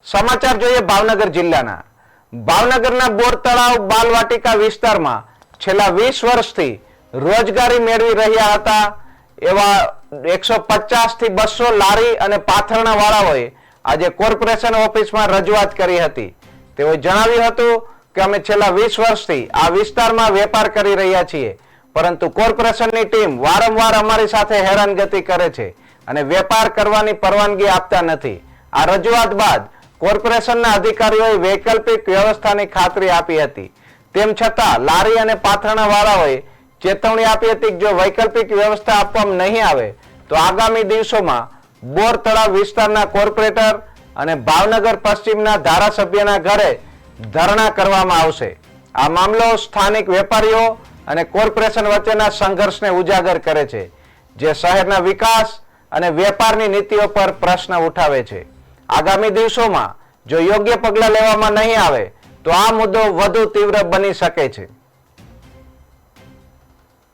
સમાચાર જોઈએ ભાવનગર જિલ્લાના ભાવનગરના બોર તળાવ બાલવાટિકા વિસ્તારમાં છેલ્લા 20 વર્ષથી રોજગારી મેળવી રહ્યા હતા એવા 150 થી 200 લારી અને પાથરણા વાળાઓએ આજે કોર્પોરેશન ઓફિસમાં રજૂઆત કરી હતી। તેઓએ જણાવ્યું હતું કે અમે છેલ્લા 20 વર્ષથી આ વિસ્તારમાં વેપાર કરી રહ્યા છીએ, પરંતુ કોર્પોરેશનની ટીમ વારંવાર અમારી સાથે હેરાનગતિ કરે છે અને વેપાર કરવાની પરવાનગી આપતા નથી। આ રજૂઆત બાદ કોર્પોરેશનના અધિકારીઓએ વૈકલ્પિક વ્યવસ્થાની ખાતરી આપી હતી, તેમ છતાં લારી અને પાથરણા વાળાઓએ ચેતવણી આપી હતી કે જો વૈકલ્પિક વ્યવસ્થા આપવામાં નહીં આવે તો આગામી દિવસોમાં બોર તળાવ વિસ્તારના કોર્પોરેટર અને ભાવનગર પશ્ચિમના ધારાસભ્યના ઘરે ધરણા કરવામાં આવશે। આ મામલો સ્થાનિક વેપારીઓ અને કોર્પોરેશન વચ્ચેના સંઘર્ષને ઉજાગર કરે છે, જે શહેરના વિકાસ અને વેપારની નીતિઓ પર પ્રશ્ન ઉઠાવે છે। આગામી દિવસોમાં જો યોગ્ય પગલાં લેવામાં નહીં આવે તો આ મુદ્દો વધુ તીવ્ર બની શકે છે।